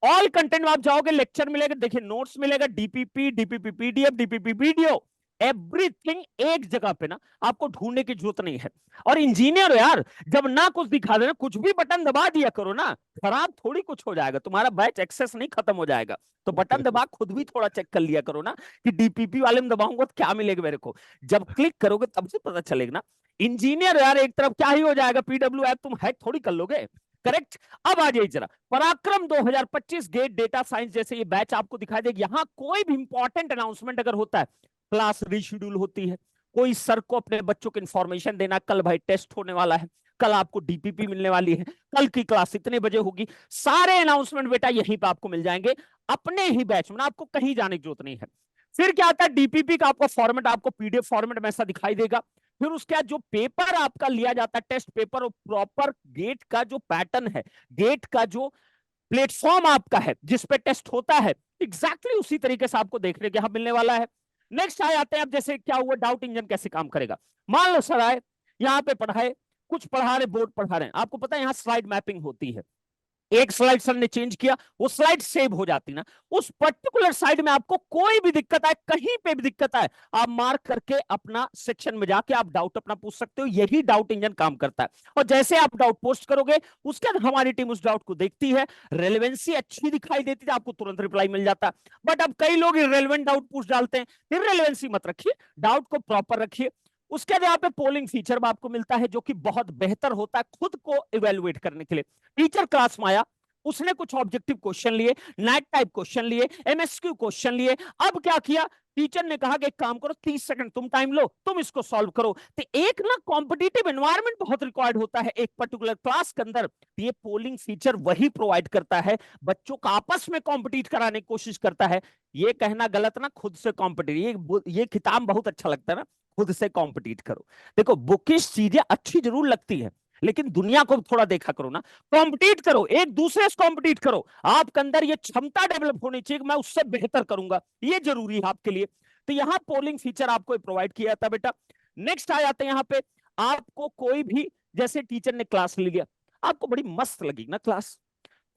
Speaker 1: ऑल कंटेंट में आप जाओगे, लेक्चर मिलेगा, देखिए नोट्स मिलेगा, DPP, DPP PDF, DPP video, everything एक जगह पे ना, आपको ढूंढने की जरूरत नहीं है। और इंजीनियर यार, जब ना कुछ दिखा देना, कुछ भी बटन दबा दिया करो ना, खराब थोड़ी कुछ हो जाएगा, तुम्हारा बैच एक्सेस नहीं खत्म हो जाएगा। तो बटन दबा खुद भी थोड़ा चेक कर लिया करो ना, कि डीपीपी वाले में दबाऊंगा तो क्या मिलेगा मेरे को। जब क्लिक करोगे तब से पता चलेगा ना। इंजीनियर यार एक तरफ क्या ही हो जाएगा, पीडब्ल्यू ऐप तुम हैक थोड़ी कर लोगे। करेक्ट। अब आ जाइए जरा, पराक्रम 2025 गेट डेटा साइंस जैसे ये बैच आपको दिखाई देगा। यहां कोई भी इंपॉर्टेंट अनाउंसमेंट अगर होता है, क्लास रीशेड्यूल होती है, कोई सर को अपने बच्चों को इंफॉर्मेशन देना, कल भाई टेस्ट होने वाला है, कल आपको डीपीपी मिलने वाली है, कल की क्लास इतने बजे होगी, सारे अनाउंसमेंट बेटा यहीं पे आपको मिल जाएंगे, अपने ही बैच में, आपको कहीं जाने की जरूरत नहीं है। फिर क्या आता है, डीपीपी का आपका फॉर्मेट आपको पीडीएफ फॉर्मेट में ऐसा दिखाई देगा। फिर उसके बाद जो पेपर आपका लिया जाता है, टेस्ट पेपर, और प्रॉपर गेट का जो पैटर्न है, गेट का जो प्लेटफॉर्म आपका है जिस पे टेस्ट होता है, एग्जैक्टली उसी तरीके से आपको देखने के यहां मिलने वाला है। नेक्स्ट आए आते हैं, अब जैसे क्या हुआ, डाउट इंजन कैसे काम करेगा। मान लो सर आए, यहाँ पे पढ़ाए, कुछ पढ़ा रहे, बोर्ड पढ़ा रहे हैं, आपको पता है यहाँ स्लाइड मैपिंग होती है। एक स्लाइड सर ने चेंज किया, वो स्लाइड सेव हो जाती ना, उस पर्टिकुलर साइड में आपको कोई भी दिक्कत आए, कहीं पे भी दिक्कत आए, आप मार्क करके अपना सेक्शन में जाके आप डाउट अपना पूछ सकते हो। यही डाउट इंजन काम करता है। और जैसे आप डाउट पोस्ट करोगे, उसके बाद हमारी टीम उस डाउट को देखती है, रेलेवेंसी अच्छी दिखाई देती है, आपको तुरंत रिप्लाई मिल जाता है। बट अब कई लोग इररेलेवेंट डाउट पूछ डालते हैं, इररेलेवेंसी मत रखिए, डाउट को प्रॉपर रखिए। उसके बाद यहाँ पे पोलिंग फीचर आपको मिलता है, जो कि बहुत बेहतर होता है खुद को इवेलुएट करने के लिए। टीचर क्लास में आया, उसने कुछ ऑब्जेक्टिव क्वेश्चन लिए, नेट टाइप क्वेश्चन लिए, एमएसक्यू क्वेश्चन लिए। अब क्या किया, टीचर ने कहा कि एक काम करो, 30 सेकंड तुम टाइम लो, तुम इसको सॉल्व करो। तो एक ना कॉम्पिटिटिव एनवायरनमेंट बहुत रिक्वायर्ड होता है एक पर्टिकुलर क्लास के अंदर। ये पोलिंग फीचर वही प्रोवाइड करता है, बच्चों का आपस में कॉम्पिटिट कराने की कोशिश करता है। ये कहना गलत ना, खुद से कॉम्पिटिट, ये खिताब बहुत अच्छा लगता है ना, खुद से कॉम्पिटिट करो। देखो बुकिश चीजें अच्छी जरूर लगती है, लेकिन दुनिया को थोड़ा देखा करो ना, कॉम्पिटिट करो, एक दूसरे से कॉम्पिटिट करो। आपके अंदर ये क्षमता डेवलप होनी चाहिए कि मैं उससे बेहतर करूंगा, ये जरूरी है आपके लिए। तो यहाँ पोलिंग फीचर आपको प्रोवाइड किया जाता है बेटा। नेक्स्ट आ जाते हैं यहाँ पे, आपको कोई भी, जैसे टीचर ने क्लास ले लिया, आपको बड़ी मस्त लगी ना क्लास,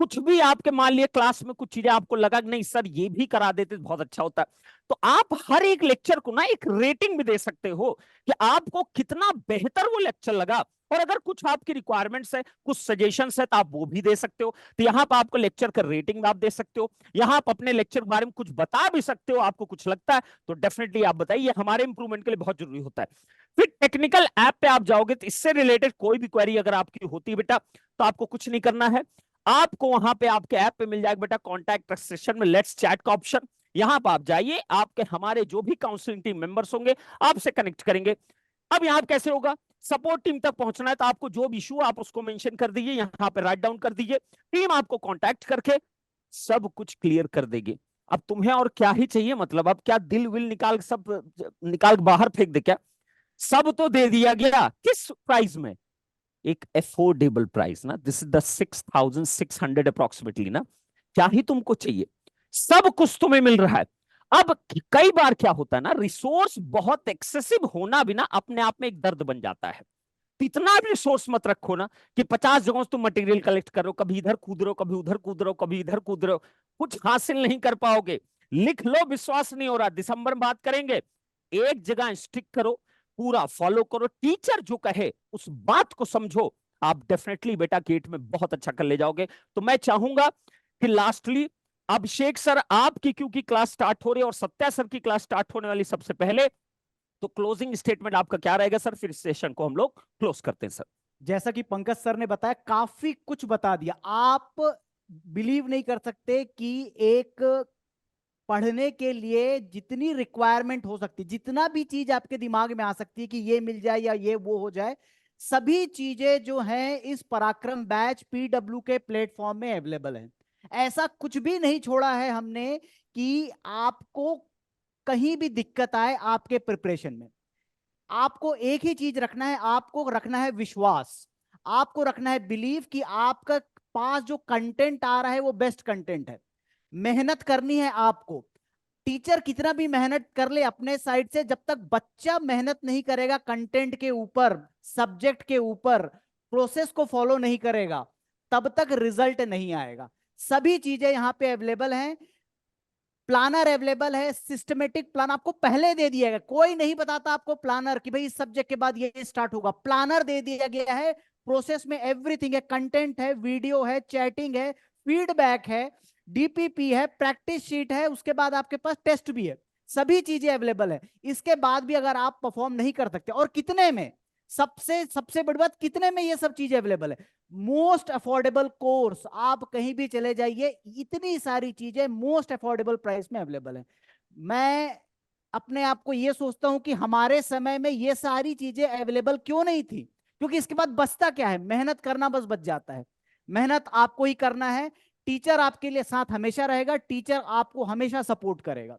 Speaker 1: कुछ भी आपके मान लिया क्लास में कुछ चीजें आपको लगा कि नहीं सर ये भी करा देते तो बहुत अच्छा होता, तो आप हर एक लेक्चर को ना एक रेटिंग भी दे सकते हो कि आपको कितना बेहतर वो लेक्चर लगा। और अगर कुछ आपकी रिक्वायरमेंट्स है, कुछ सजेशंस है, तो आप वो भी दे सकते हो। तो यहाँ पर आपको लेक्चर का रेटिंग आप दे सकते हो, यहाँ आप अपने लेक्चर के बारे में कुछ बता भी सकते हो। आपको कुछ लगता है तो डेफिनेटली आप बताइए, हमारे इंप्रूवमेंट के लिए बहुत जरूरी होता है। फिर टेक्निकल ऐप पे आप जाओगे, तो इससे रिलेटेड कोई भी क्वेरी अगर आपकी होती है बेटा, तो आपको कुछ नहीं करना है, आपको वहां पे आपके ऐप पे मिल जाएगा बेटा कॉन्टैक्ट सेशन में लेट्स चैट का ऑप्शन। यहां पर आप जाइए, आपके हमारे जो भी काउंसलिंग टीम मेंबर्स होंगे आपसे कनेक्ट करेंगे। अब यहां कैसे होगा, सपोर्ट टीम तक पहुंचना है तो आपको जो भी इशू आप उसको मेंशन कर दीजिए, यहां पे राइट डाउन कर दीजिए, टीम आपको कांटेक्ट करके सब कुछ क्लियर कर देगी। अब तुम्हें और क्या ही चाहिए, मतलब अब क्या दिल विल निकाल सब निकाल बाहर फेंक दे क्या, सब तो दे दिया गया। किस प्राइस में, एक एफोर्डेबल प्राइस ना, दिस इज द 6,600 अप्रोक्सीमेटली ना, क्या ही तुमको चाहिए, सब कुछ तुम्हें मिल रहा है। अब कई बार क्या होता है ना, रिसोर्स बहुत एक्सेसिव होना भी ना अपने आप में एक दर्द बन जाता है। तो इतना भी रिसोर्स मत रखो ना कि 50 जगहों से तुम मटेरियल कलेक्ट करो, कभी इधर कूद रहे हो, कभी उधर कूद रहे हो, कभी इधर कूद रहे हो, कुछ हासिल नहीं कर पाओगे। लिख लो, विश्वास नहीं हो रहा, दिसंबर में बात करेंगे। एक जगह स्टिक करो, पूरा फॉलो करो, टीचर जो कहे उस बात को समझो, आप डेफिनेटली बेटा गेट में बहुत अच्छा कर ले जाओगे। तो मैं चाहूंगा कि लास्टली अभिषेक सर आपकी क्योंकि क्लास स्टार्ट हो रही है और सत्या सर की क्लास स्टार्ट होने वाली सबसे पहले, तो क्लोजिंग स्टेटमेंट आपका क्या रहेगा सर, फिर सेशन को हम लोग क्लोज करते हैं सर।
Speaker 2: जैसा कि पंकज सर ने बताया, काफी कुछ बता दिया। आप बिलीव नहीं कर सकते कि एक पढ़ने के लिए जितनी रिक्वायरमेंट हो सकती, जितना भी चीज आपके दिमाग में आ सकती है कि ये मिल जाए या ये वो हो जाए, सभी चीजें जो हैं इस पराक्रम बैच पीडब्ल्यू के प्लेटफॉर्म में अवेलेबल है। ऐसा कुछ भी नहीं छोड़ा है हमने कि आपको कहीं भी दिक्कत आए आपके प्रिपरेशन में। आपको एक ही चीज रखना है, आपको रखना है विश्वास। आपको रखना है बिलीव कि आपका पास जो कंटेंट आ रहा है वो बेस्ट कंटेंट है। मेहनत करनी है आपको। टीचर कितना भी मेहनत कर ले अपने साइड से, जब तक बच्चा मेहनत नहीं करेगा कंटेंट के ऊपर, सब्जेक्ट के ऊपर, प्रोसेस को फॉलो नहीं करेगा, तब तक रिजल्ट नहीं आएगा। सभी चीजें यहां पे अवेलेबल हैं। प्लानर अवेलेबल है, सिस्टमेटिक प्लान आपको पहले दे दिया गया। कोई नहीं बताता आपको प्लानर कि भाई इस सब्जेक्ट के बाद ये स्टार्ट होगा, प्लानर दे दिया गया है। प्रोसेस में एवरीथिंग है, कंटेंट है, वीडियो है, चैटिंग है, फीडबैक है, डीपीपी है, प्रैक्टिस शीट है, उसके बाद आपके पास टेस्ट भी है। सभी चीजें अवेलेबल है। इसके बाद भी अगर आप परफॉर्म नहीं कर सकते, और कितने में, सबसे सबसे बड़ी बात, कितने में ये सब चीजें अवेलेबल है। मोस्ट अफोर्डेबल कोर्स, आप कहीं भी चले जाइए, इतनी सारी चीजें मोस्ट अफोर्डेबल प्राइस में अवेलेबल है। मैं अपने आप को ये सोचता हूं कि हमारे समय में ये सारी चीजें अवेलेबल क्यों नहीं थी, क्योंकि इसके बाद बचता क्या है, मेहनत करना बस बच जाता है। मेहनत आपको ही करना है। टीचर आपके लिए साथ हमेशा रहेगा, टीचर आपको हमेशा सपोर्ट करेगा।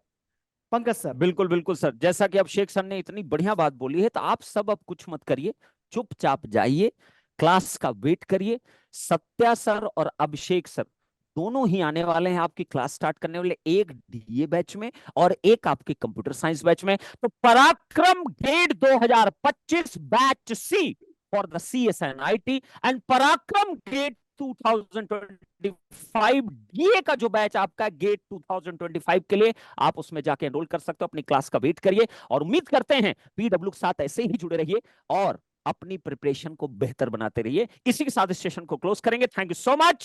Speaker 2: पंकज सर।
Speaker 1: बिल्कुल बिल्कुल सर, जैसा कि अब शेख सर ने इतनी बढ़िया बात बोली है, तो आप सब अब कुछ मत करिए, चुपचाप जाइए, क्लास का वेट करिए। सत्या सर और अभिषेक सर दोनों ही आने वाले हैं आपकी क्लास स्टार्ट करने वाले, एक डीए बैच में और एक आपके कंप्यूटर साइंस बैच में। तो Parakram GATE 2025 batch C for the CSNIT and Parakram GATE 2025 DA का जो बैच आपका गेट 2025 के लिए, आप उसमें जाके एनरोल कर सकते हो। अपनी क्लास का वेट करिए और उम्मीद करते हैं PW के साथ ऐसे ही जुड़े रहिए और अपनी प्रिपरेशन को बेहतर बनाते रहिए। इसी के साथ इस सेशन को क्लोज करेंगे। Thank you so much.